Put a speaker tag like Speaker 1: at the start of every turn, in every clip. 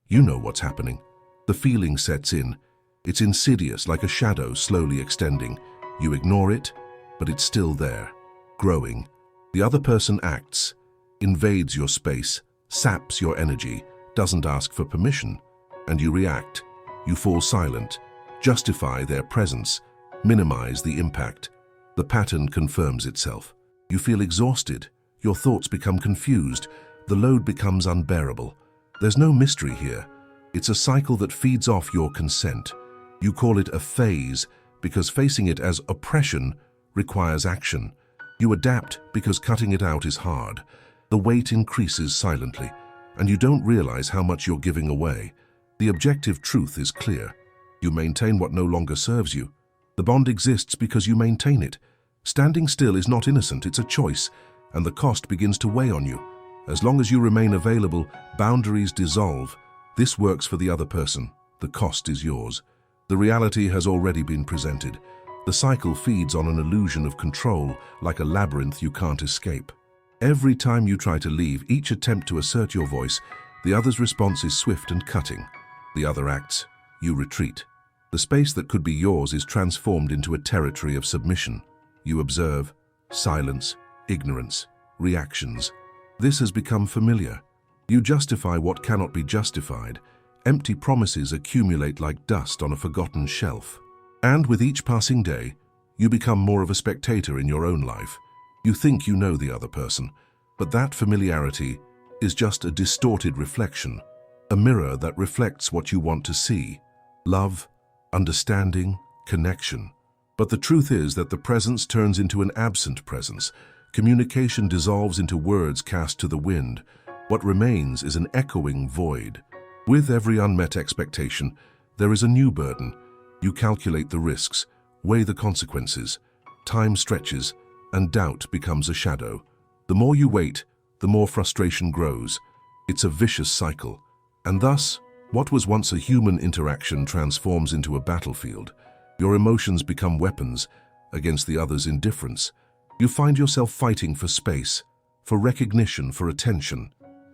Speaker 1: You know what's happening. The feeling sets in. It's insidious, like a shadow slowly extending. You ignore it, but it's still there, growing. The other person acts, invades your space, saps your energy, doesn't ask for permission, and you react. You fall silent, justify their presence, minimize the impact. The pattern confirms itself. You feel exhausted, your thoughts become confused, the load becomes unbearable. There's no mystery here. It's a cycle that feeds off your consent. You call it a phase because facing it as oppression requires action. You adapt because cutting it out is hard. The weight increases silently, and you don't realize how much you're giving away. The objective truth is clear. You maintain what no longer serves you. The bond exists because you maintain it. Standing still is not innocent, it's a choice, and the cost begins to weigh on you. As long as you remain available, boundaries dissolve. This works for the other person. The cost is yours. The reality has already been presented. The cycle feeds on an illusion of control, like a labyrinth you can't escape. Every time you try to leave, each attempt to assert your voice, the other's response is swift and cutting. The other acts, you retreat. The space that could be yours is transformed into a territory of submission. You observe, silence, ignorance, reactions. This has become familiar. You justify what cannot be justified. Empty promises accumulate like dust on a forgotten shelf. And with each passing day, you become more of a spectator in your own life. You think you know the other person, but that familiarity is just a distorted reflection, a mirror that reflects what you want to see: love, understanding, connection. But the truth is that the presence turns into an absent presence. Communication dissolves into words cast to the wind. What remains is an echoing void. With every unmet expectation, there is a new burden. You calculate the risks, weigh the consequences. Time stretches, and doubt becomes a shadow. The more you wait, the more frustration grows. It's a vicious cycle. And thus, what was once a human interaction transforms into a battlefield. Your emotions become weapons against the other's indifference. You find yourself fighting for space, for recognition, for attention.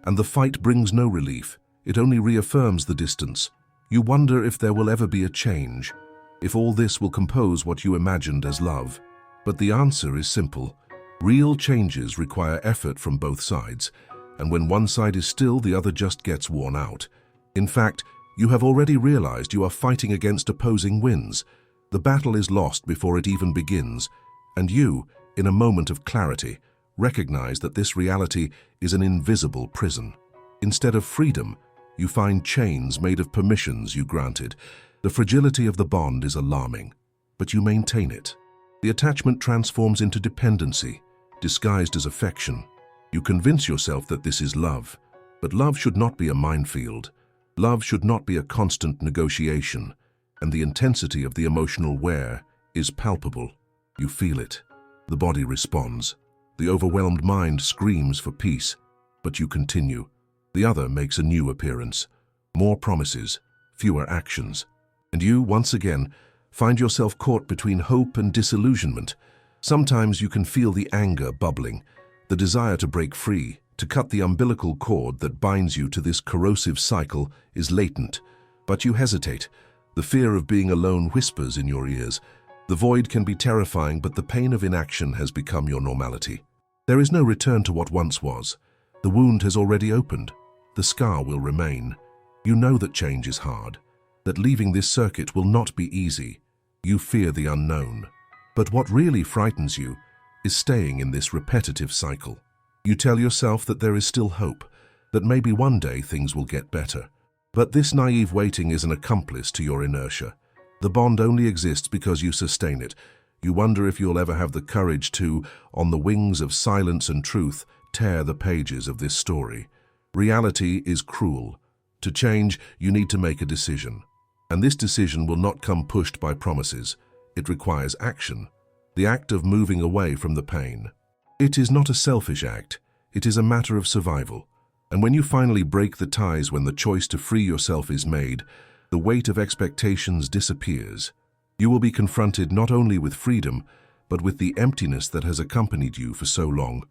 Speaker 1: And the fight brings no relief. It only reaffirms the distance. You wonder if there will ever be a change, if all this will compose what you imagined as love. But the answer is simple. Real changes require effort from both sides, and when one side is still, the other just gets worn out. In fact, you have already realized you are fighting against opposing winds. The battle is lost before it even begins, and you, in a moment of clarity, recognize that this reality is an invisible prison. Instead of freedom, you find chains made of permissions you granted. The fragility of the bond is alarming, but you maintain it. The attachment transforms into dependency, disguised as affection. You convince yourself that this is love, but love should not be a minefield. Love should not be a constant negotiation, and the intensity of the emotional wear is palpable. You feel it. The body responds. The overwhelmed mind screams for peace, but you continue. The other makes a new appearance. More promises, fewer actions. And you, once again, find yourself caught between hope and disillusionment. Sometimes you can feel the anger bubbling, the desire to break free, to cut the umbilical cord that binds you to this corrosive cycle is latent. But you hesitate. The fear of being alone whispers in your ears. The void can be terrifying, but the pain of inaction has become your normality. There is no return to what once was. The wound has already opened. The scar will remain. You know that change is hard, that leaving this circuit will not be easy. You fear the unknown. But what really frightens you is staying in this repetitive cycle. You tell yourself that there is still hope, that maybe one day things will get better. But this naive waiting is an accomplice to your inertia. The bond only exists because you sustain it. You wonder if you'll ever have the courage to, on the wings of silence and truth, tear the pages of this story. Reality is cruel. To change, you need to make a decision. And this decision will not come pushed by promises. It requires action, the act of moving away from the pain. It is not a selfish act. It is a matter of survival. And when you finally break the ties, when the choice to free yourself is made, the weight of expectations disappears. You will be confronted not only with freedom, but with the emptiness that has accompanied you for so long.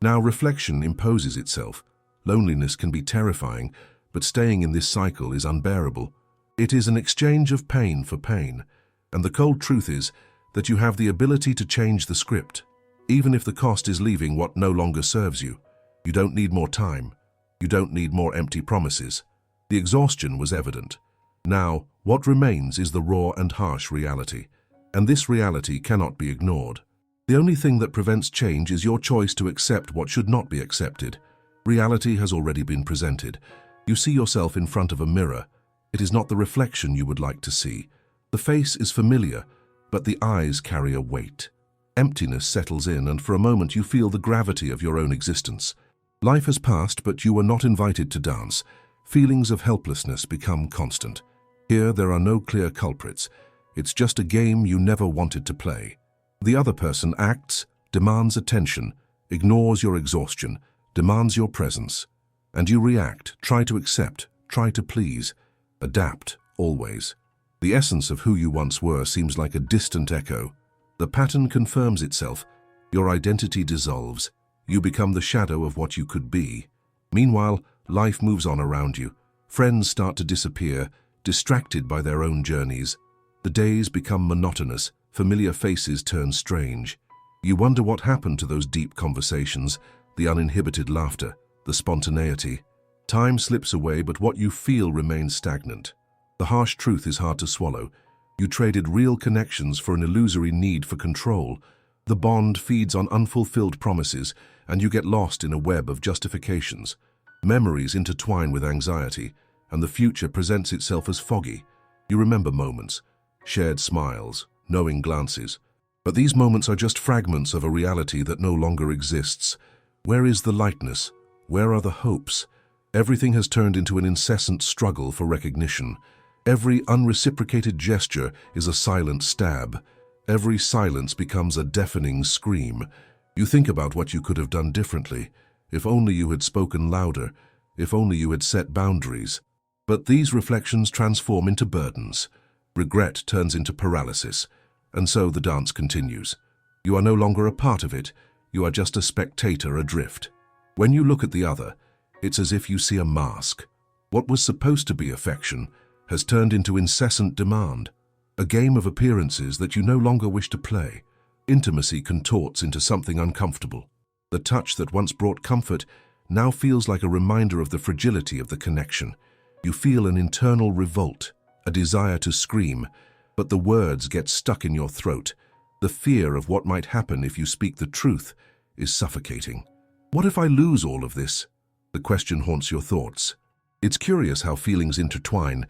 Speaker 1: Now reflection imposes itself. Loneliness can be terrifying, but staying in this cycle is unbearable. It is an exchange of pain for pain, and the cold truth is that you have the ability to change the script, even if the cost is leaving what no longer serves you. You don't need more time. You don't need more empty promises. The exhaustion was evident. Now, what remains is the raw and harsh reality, and this reality cannot be ignored. The only thing that prevents change is your choice to accept what should not be accepted. Reality has already been presented. You see yourself in front of a mirror. It is not the reflection you would like to see. The face is familiar, but the eyes carry a weight. Emptiness settles in, and for a moment you feel the gravity of your own existence. Life has passed, but you were not invited to dance. Feelings of helplessness become constant. Here there are no clear culprits. It's just a game you never wanted to play. The other person acts, demands attention, ignores your exhaustion, demands your presence. And you react, try to accept, try to please, adapt, always. The essence of who you once were seems like a distant echo. The pattern confirms itself. Your identity dissolves. You become the shadow of what you could be. Meanwhile, life moves on around you. Friends start to disappear, distracted by their own journeys. The days become monotonous. Familiar faces turn strange. You wonder what happened to those deep conversations, the uninhibited laughter, the spontaneity. Time slips away, but what you feel remains stagnant. The harsh truth is hard to swallow. You traded real connections for an illusory need for control. The bond feeds on unfulfilled promises, and you get lost in a web of justifications. Memories intertwine with anxiety, and the future presents itself as foggy. You remember moments, shared smiles, knowing glances. But these moments are just fragments of a reality that no longer exists. Where is the lightness? Where are the hopes? Everything has turned into an incessant struggle for recognition. Every unreciprocated gesture is a silent stab. Every silence becomes a deafening scream. You think about what you could have done differently. If only you had spoken louder. If only you had set boundaries. But these reflections transform into burdens. Regret turns into paralysis. And so the dance continues. You are no longer a part of it. You are just a spectator adrift. When you look at the other, it's as if you see a mask. What was supposed to be affection has turned into incessant demand. A game of appearances that you no longer wish to play. Intimacy contorts into something uncomfortable. The touch that once brought comfort now feels like a reminder of the fragility of the connection. You feel an internal revolt, a desire to scream, but the words get stuck in your throat. The fear of what might happen if you speak the truth is suffocating. What if I lose all of this? The question haunts your thoughts. It's curious how feelings intertwine,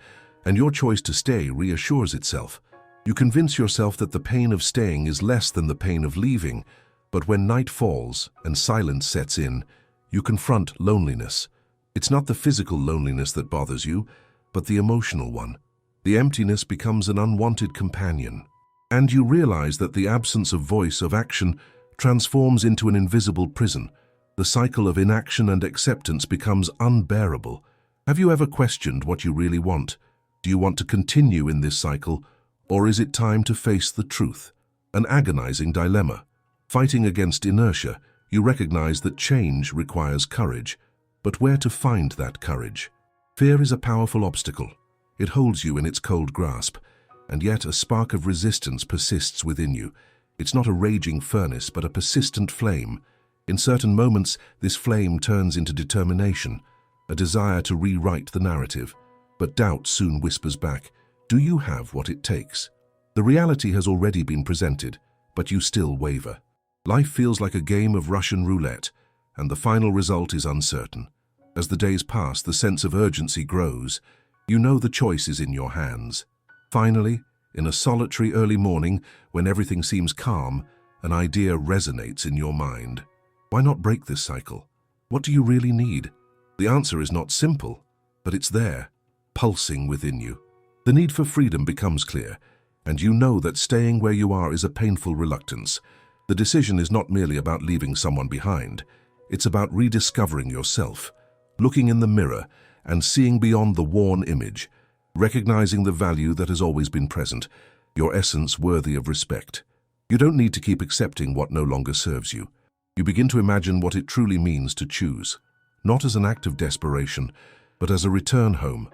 Speaker 1: and your choice to stay reassures itself. You convince yourself that the pain of staying is less than the pain of leaving, but when night falls and silence sets in, you confront loneliness. It's not the physical loneliness that bothers you, but the emotional one. The emptiness becomes an unwanted companion, and you realize that the absence of voice, of action, transforms into an invisible prison. The cycle of inaction and acceptance becomes unbearable. Have you ever questioned what you really want? Do you want to continue in this cycle, or is it time to face the truth? An agonizing dilemma. Fighting against inertia, you recognize that change requires courage. But where to find that courage? Fear is a powerful obstacle. It holds you in its cold grasp, and yet a spark of resistance persists within you. It's not a raging furnace, but a persistent flame. In certain moments, this flame turns into determination, a desire to rewrite the narrative. But doubt soon whispers back, do you have what it takes? The reality has already been presented, but you still waver. Life feels like a game of Russian roulette, and the final result is uncertain. As the days pass, the sense of urgency grows. You know the choice is in your hands. Finally, in a solitary early morning, when everything seems calm, an idea resonates in your mind. Why not break this cycle? What do you really need? The answer is not simple, but it's there, pulsing within you. The need for freedom becomes clear, and you know that staying where you are is a painful reluctance. The decision is not merely about leaving someone behind. It's about rediscovering yourself, looking in the mirror and seeing beyond the worn image, recognizing the value that has always been present, your essence worthy of respect. You don't need to keep accepting what no longer serves you. You begin to imagine what it truly means to choose, not as an act of desperation, but as a return home,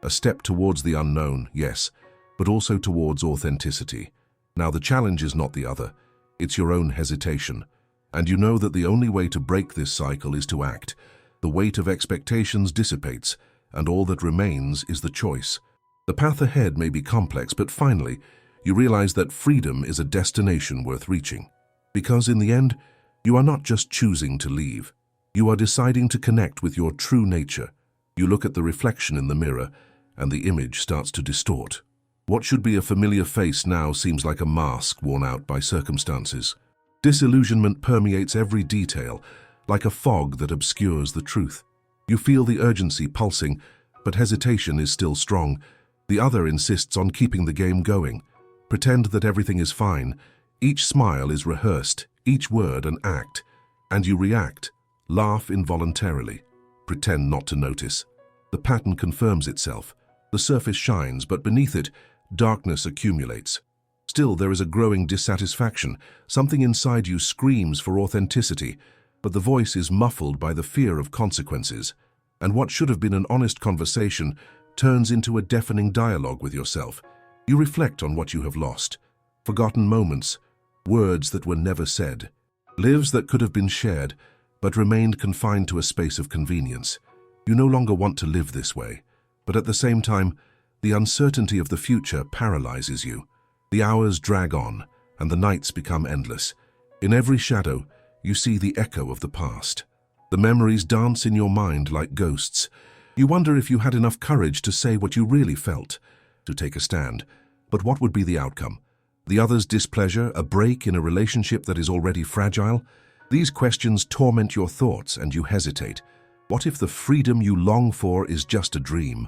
Speaker 1: a step towards the unknown, yes, but also towards authenticity. Now the challenge is not the other, it's your own hesitation. And you know that the only way to break this cycle is to act. The weight of expectations dissipates, and all that remains is the choice. The path ahead may be complex, but finally, you realize that freedom is a destination worth reaching. Because in the end, you are not just choosing to leave. You are deciding to connect with your true nature. You look at the reflection in the mirror, and the image starts to distort. What should be a familiar face now seems like a mask worn out by circumstances. Disillusionment permeates every detail, like a fog that obscures the truth. You feel the urgency pulsing, but hesitation is still strong. The other insists on keeping the game going. Pretend that everything is fine. Each smile is rehearsed, each word an act. And you react, laugh involuntarily, pretend not to notice. The pattern confirms itself. The surface shines, but beneath it, darkness accumulates. Still, there is a growing dissatisfaction. Something inside you screams for authenticity, but the voice is muffled by the fear of consequences. And what should have been an honest conversation turns into a deafening dialogue with yourself. You reflect on what you have lost. Forgotten moments, words that were never said, lives that could have been shared, but remained confined to a space of convenience. You no longer want to live this way, but at the same time, the uncertainty of the future paralyzes you. The hours drag on, and the nights become endless. In every shadow, you see the echo of the past. The memories dance in your mind like ghosts. You wonder if you had enough courage to say what you really felt, to take a stand. But what would be the outcome? The other's displeasure, a break in a relationship that is already fragile? These questions torment your thoughts, and you hesitate. What if the freedom you long for is just a dream?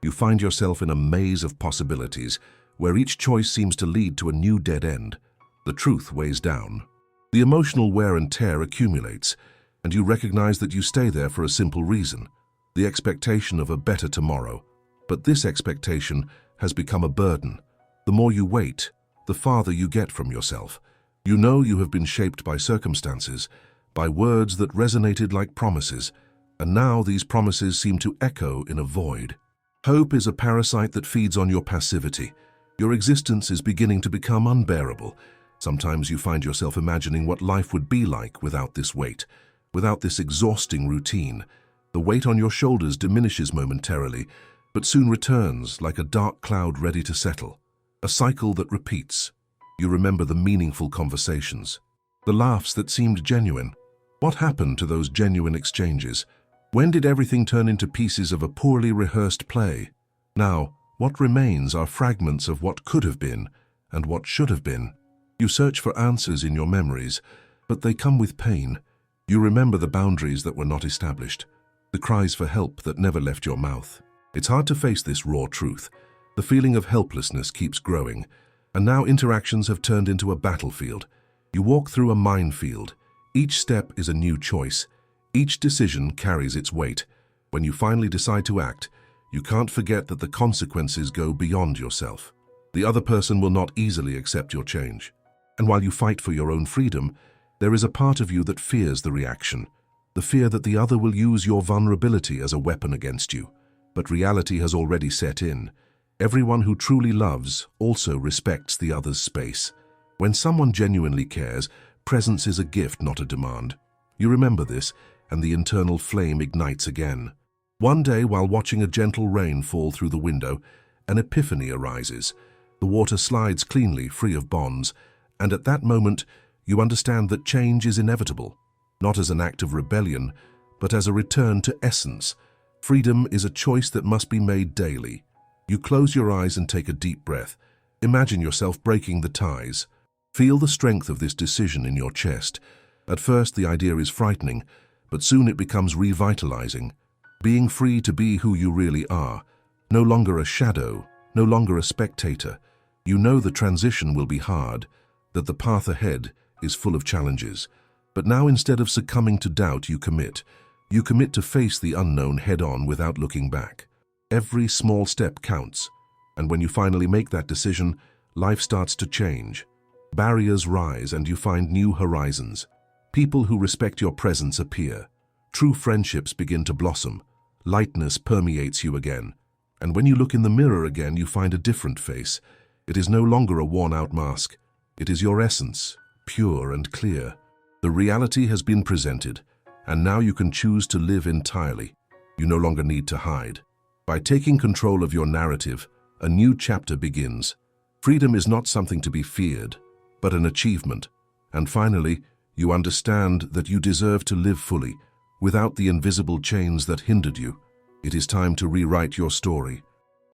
Speaker 1: You find yourself in a maze of possibilities, where each choice seems to lead to a new dead end. The truth weighs down. The emotional wear and tear accumulates, and you recognize that you stay there for a simple reason: the expectation of a better tomorrow. But this expectation has become a burden. The more you wait, the farther you get from yourself. You know you have been shaped by circumstances, by words that resonated like promises, and now these promises seem to echo in a void. Hope is a parasite that feeds on your passivity. Your existence is beginning to become unbearable. Sometimes you find yourself imagining what life would be like without this weight, without this exhausting routine. The weight on your shoulders diminishes momentarily, but soon returns like a dark cloud ready to settle. A cycle that repeats. You remember the meaningful conversations, the laughs that seemed genuine. What happened to those genuine exchanges? When did everything turn into pieces of a poorly rehearsed play? Now, what remains are fragments of what could have been and what should have been. You search for answers in your memories, but they come with pain. You remember the boundaries that were not established, the cries for help that never left your mouth. It's hard to face this raw truth. The feeling of helplessness keeps growing, and now interactions have turned into a battlefield. You walk through a minefield. Each step is a new choice. Each decision carries its weight. When you finally decide to act, you can't forget that the consequences go beyond yourself. The other person will not easily accept your change. And while you fight for your own freedom, there is a part of you that fears the reaction, the fear that the other will use your vulnerability as a weapon against you. But reality has already set in. Everyone who truly loves also respects the other's space. When someone genuinely cares, presence is a gift, not a demand. You remember this, and the internal flame ignites again. One day, while watching a gentle rain fall through the window, an epiphany arises. The water slides cleanly, free of bonds, and at that moment, you understand that change is inevitable, not as an act of rebellion, but as a return to essence. Freedom is a choice that must be made daily. You close your eyes and take a deep breath. Imagine yourself breaking the ties. Feel the strength of this decision in your chest. At first, the idea is frightening, but soon it becomes revitalizing. Being free to be who you really are. No longer a shadow, no longer a spectator. You know the transition will be hard, that the path ahead is full of challenges. But now, instead of succumbing to doubt, you commit. You commit to face the unknown head-on without looking back. Every small step counts, and when you finally make that decision, life starts to change. Barriers rise and you find new horizons. People who respect your presence appear. True friendships begin to blossom. Lightness permeates you again. And when you look in the mirror again, you find a different face. It is no longer a worn-out mask. It is your essence, pure and clear. The reality has been presented, and now you can choose to live entirely. You no longer need to hide. By taking control of your narrative, a new chapter begins. Freedom is not something to be feared, but an achievement. And finally, you understand that you deserve to live fully, without the invisible chains that hindered you. It is time to rewrite your story.